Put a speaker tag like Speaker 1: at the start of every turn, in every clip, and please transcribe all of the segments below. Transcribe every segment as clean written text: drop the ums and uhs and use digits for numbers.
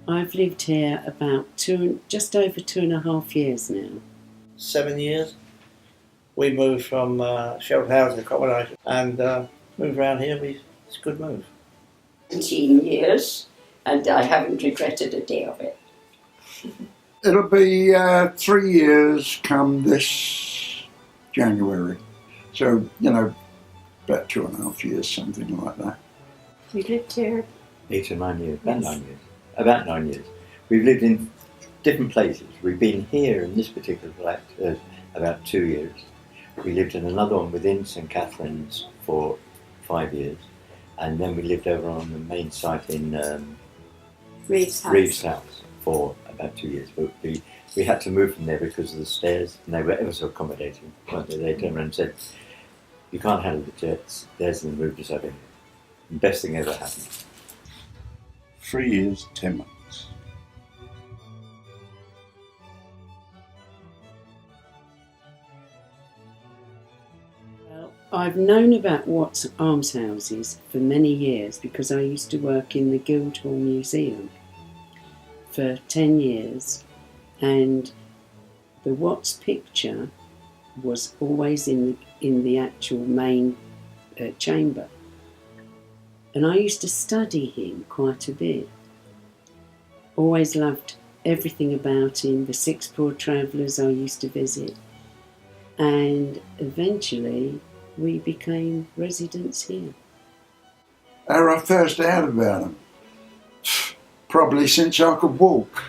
Speaker 1: I've lived here about just over 2.5 years now.
Speaker 2: 7 years. We moved from sheltered housing accommodation and moved around here. It's a good move.
Speaker 3: 17 years, and I haven't regretted a day of it.
Speaker 4: It'll be 3 years come this January. So, about 2.5 years, something like that.
Speaker 5: We lived here
Speaker 6: 8 or 9 years,
Speaker 5: Yes.
Speaker 6: about 9 years. We've lived in different places. We've been here in this particular flat about 2 years. We lived in another one within St Catherine's for 5 years, and then we lived over on the main site in
Speaker 5: Reeves
Speaker 6: House for about 2 years. But we had to move from there because of the stairs, and they were ever so accommodating. They turned around and said, "You can't handle the stairs," and they moved us over here. The best thing ever happened.
Speaker 7: 3 years, 10 months.
Speaker 1: Well, I've known about Watts Almshouses for many years because I used to work in the Guildhall Museum for 10 years, and the Watts picture was always in the actual main chamber. And I used to study him quite a bit. Always loved everything about him, the 6 Poor Travellers I used to visit. And eventually we became residents here.
Speaker 4: How I first heard about him? Probably since I could walk.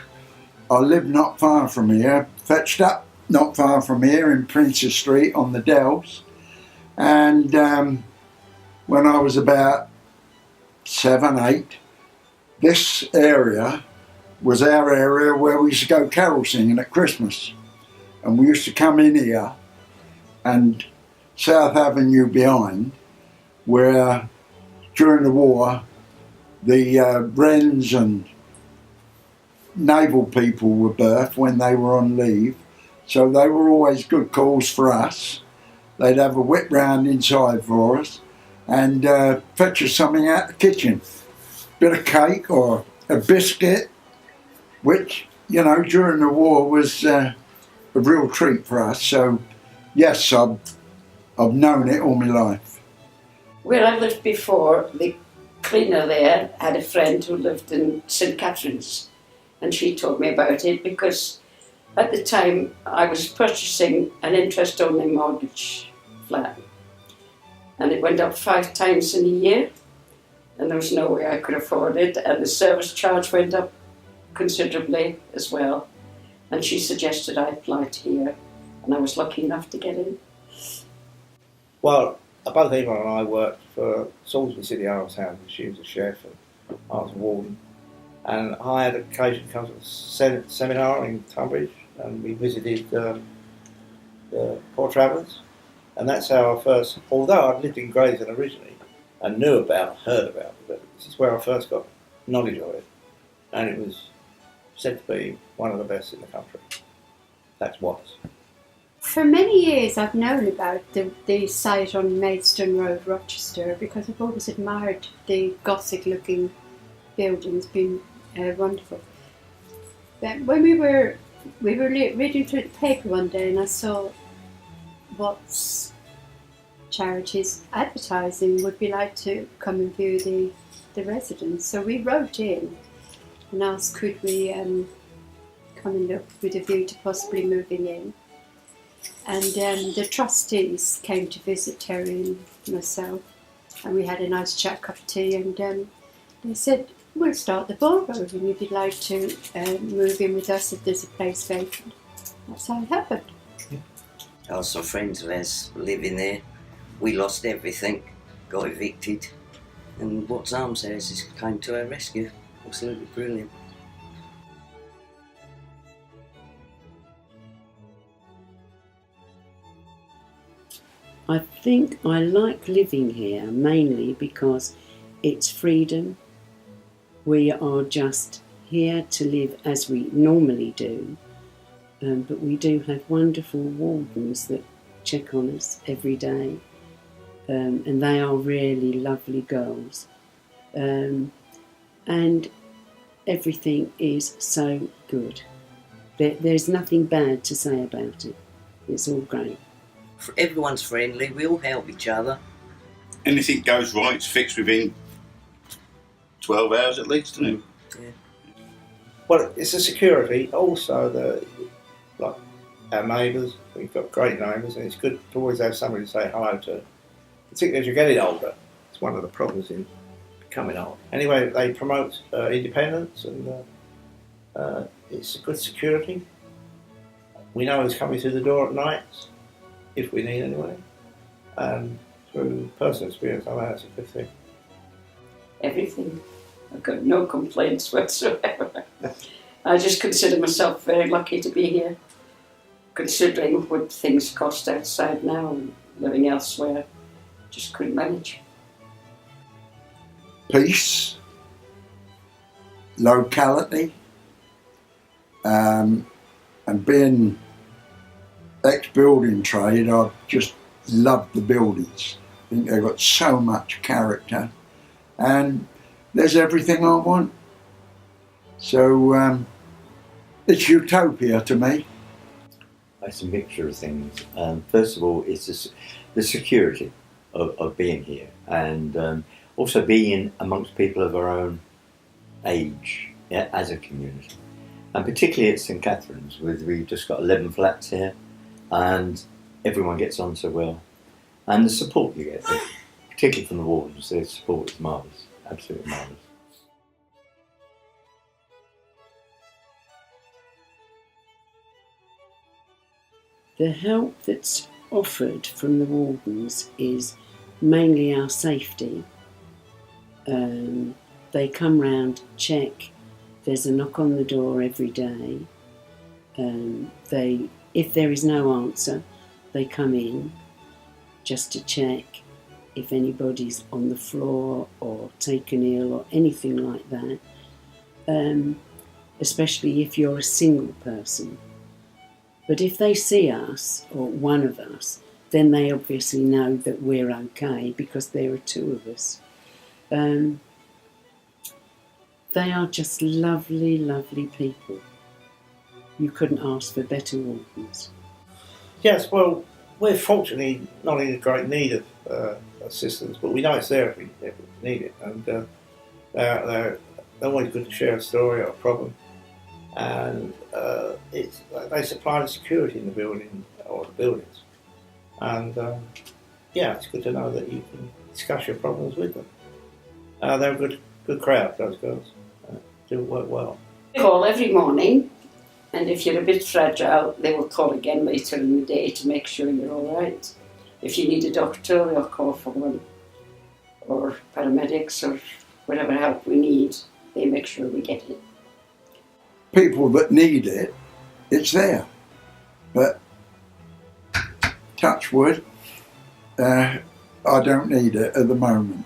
Speaker 4: I lived not far from here, fetched up not far from here in Princes Street on the Dells. And when I was about 7, 8, this area was our area where we used to go carol singing at Christmas. And we used to come in here, and South Avenue behind, where during the war the Wrens and naval people were birthed when they were on leave. So they were always good calls for us. They'd have a whip round inside for us and fetch us something out the kitchen. Bit of cake or a biscuit, which, during the war was a real treat for us. So, yes, I've known it all my life.
Speaker 3: Where I lived before, the cleaner there had a friend who lived in St Catherine's, and she told me about it because at the time I was purchasing an interest-only mortgage flat, and it went up 5 times in a year, and there was no way I could afford it, and the service charge went up considerably as well, and she suggested I apply to here, and I was lucky enough to get in.
Speaker 2: Well, both Eva and I worked for Salisbury City Almshouses. She was a chef and I was a warden. And I had occasion to come to a seminar in Tunbridge, and we visited the Poor Travellers. And that's how I first, although I'd lived in Grayson originally and heard about it, but this is where I first got knowledge of it. And it was said to be one of the best in the country. That's Watts.
Speaker 5: For many years I've known about the site on Maidstone Road, Rochester, because I've always admired the Gothic looking buildings, been wonderful. But when we were reading through the paper one day, and I saw Watts Charities advertising would be like to come and view the residence. So we wrote in and asked could we come and look with a view to possibly moving in. And the trustees came to visit Terry and myself, and we had a nice chat, cup of tea, and they said, we'll start the ball rolling if you'd like to move in with us if there's a place vacant. That's how it happened.
Speaker 8: Some friends of ours living there. We lost everything, got evicted, and Watts Almshouses came to our rescue. Absolutely brilliant.
Speaker 1: I think I like living here mainly because it's freedom. We are just here to live as we normally do, but we do have wonderful wardens that check on us every day, and they are really lovely girls. And everything is so good. There's nothing bad to say about it. It's all great.
Speaker 8: Everyone's friendly, we all help each other.
Speaker 7: Anything goes right, it's fixed within 12 hours at least, isn't it?
Speaker 8: Yeah.
Speaker 2: Well, it's the security, also our neighbours. We've got great neighbours, and it's good to always have somebody to say hello to, particularly as you're getting older. It's one of the problems in becoming old. Anyway, they promote independence, and it's a good security. We know who's coming through the door at night, if we need anyone. And through personal experience, I know that's a good thing.
Speaker 3: Everything. I've got no complaints whatsoever. I just consider myself very lucky to be here, considering what things cost outside now and living elsewhere. Just couldn't manage.
Speaker 4: Peace, locality, and being ex-building trade, I just love the buildings. I think they've got so much character, and there's everything I want. So it's utopia to me.
Speaker 6: It's a mixture of things. First of all, it's the security of being here, and also being amongst people of our own age, yeah, as a community. And particularly at St Catherine's, we've just got 11 flats here, and everyone gets on so well. And the support you get, particularly from the wardens, their support is marvellous, absolutely marvellous.
Speaker 1: The help that's offered from the wardens is mainly our safety. They come round, check. There's a knock on the door every day. If there is no answer, they come in just to check if anybody's on the floor or taken ill or anything like that. Especially if you're a single person. But if they see us, or one of us, then they obviously know that we're okay because there are two of us. They are just lovely, lovely people. You couldn't ask for better wardens.
Speaker 2: Yes, well, we're fortunately not in great need of assistance, but we know it's there if we need it. And they're always good to share a story or a problem. And they supply the security in the building or the buildings. And it's good to know that you can discuss your problems with them. They're a good crowd, those girls. Do work well.
Speaker 3: They call every morning, and if you're a bit fragile, they will call again later in the day to make sure you're all right. If you need a doctor, they'll call for one, or paramedics, or whatever help we need. They make sure we get it.
Speaker 4: People that need it, it's there. But touch wood, I don't need it at the moment.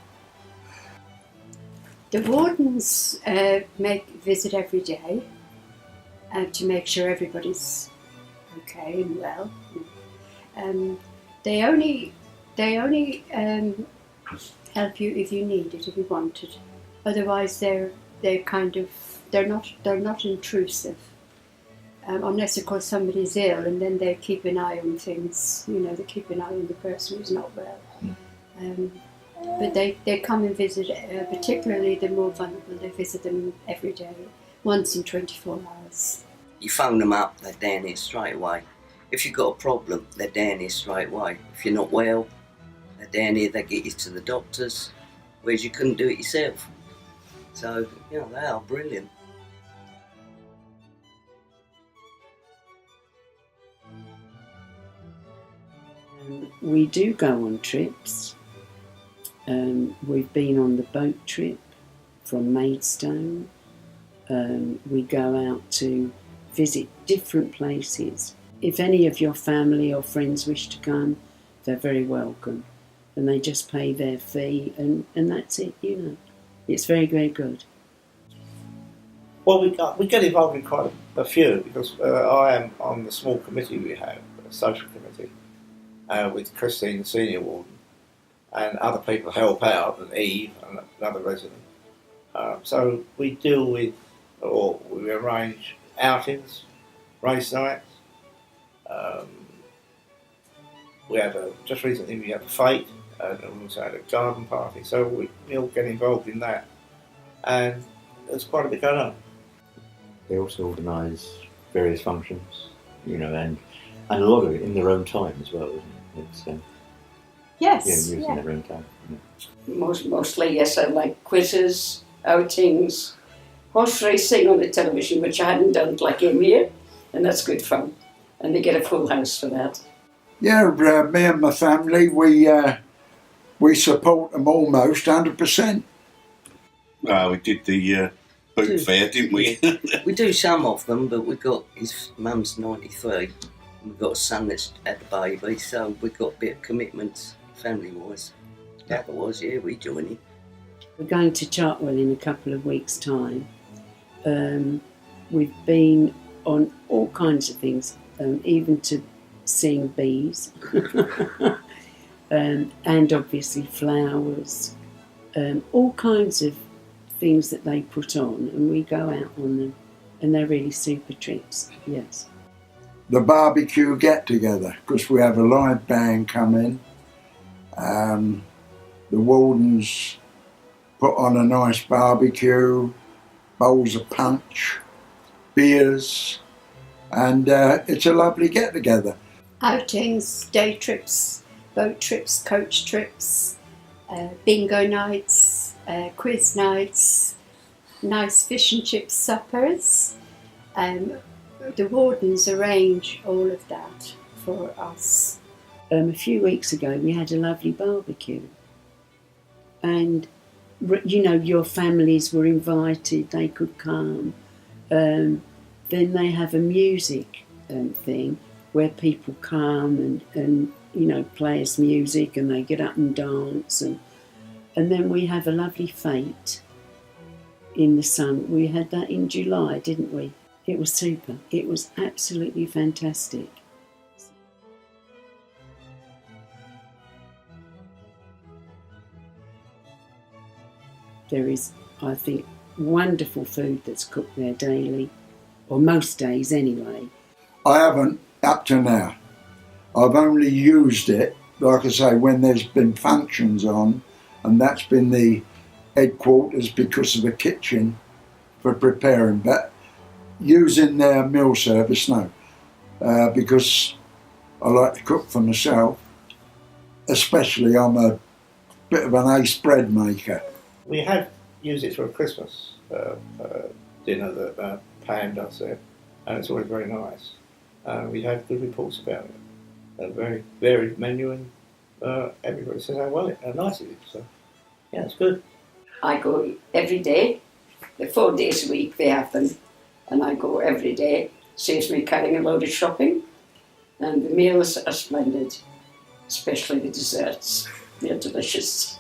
Speaker 5: The wardens visit every day to make sure everybody's okay and well. They only help you if you need it, if you want it. Otherwise, they're not intrusive. Unless, of course, somebody's ill, and then they keep an eye on things. You know, they keep an eye on the person who's not well. But they come and visit, particularly the more vulnerable. They visit them every day, once in 24 hours.
Speaker 8: You phone them up, they're down here straight away. If you've got a problem, they're down here straight away. If you're not well, they're down here, they get you to the doctors, whereas you couldn't do it yourself. So, they are brilliant.
Speaker 1: We do go on trips. We've been on the boat trip from Maidstone. We go out to visit different places. If any of your family or friends wish to come, they're very welcome. And they just pay their fee and that's it, It's very, very good.
Speaker 2: Well, we get involved in quite a few because I am on the small committee we have, a social committee, with Christine, the senior warden, and other people help out, and Eve, and another resident. So we deal with or we arrange outings, race nights. We had just recently we had a fete, and we also had a garden party, so we all get involved in that, and there's quite a bit going on.
Speaker 6: They also organise various functions, and a lot of it in their own time as well, isn't it? It's
Speaker 5: Yes.
Speaker 6: using
Speaker 5: Yeah.
Speaker 6: their own time.
Speaker 3: Mostly, yes, I like quizzes, outings, horse racing on the television, which I hadn't done like a year, and that's good fun. And they get a full house for that.
Speaker 4: Yeah, me and my family, we support them almost 100%.
Speaker 7: We did the boot fair, didn't we?
Speaker 8: We do some of them, but his mum's 93. We've got a son that's had a baby, so we've got a bit of commitments family-wise. Otherwise, yeah, we join it.
Speaker 1: We're going to Chartwell in a couple of weeks' time. We've been on all kinds of things, even to seeing bees, and obviously flowers, all kinds of things that they put on, and we go out on them, and they're really super trips, yes.
Speaker 4: The barbecue get-together, because we have a live band come in. The wardens put on a nice barbecue, bowls of punch, beers, and it's a lovely get-together.
Speaker 5: Outings, day trips, boat trips, coach trips, bingo nights, quiz nights, nice fish and chip suppers. The wardens arrange all of that for us.
Speaker 1: A few weeks ago we had a lovely barbecue, and your families were invited, they could come. Then they have a music thing where people come and play us music, and they get up and dance, and then we have a lovely fete in the sun. We had that in July, didn't we? It was super. It was absolutely fantastic. There is, I think, wonderful food that's cooked there daily, or most days anyway.
Speaker 4: I haven't up to now. I've only used it, like I say, when there's been functions on, and that's been the headquarters because of the kitchen for preparing. But using their meal service, no, because I like to cook for myself. Especially, I'm a bit of an ace bread maker.
Speaker 2: We have used it for a Christmas dinner that Pam does there, and it's always very nice. We have good reports about it. A very varied menu, and everybody says how nice it is. So, yeah, it's good.
Speaker 3: I go every day. The 4 days a week they have them, and I go every day. Saves me carrying a load of shopping, and the meals are splendid, especially the desserts. They're delicious.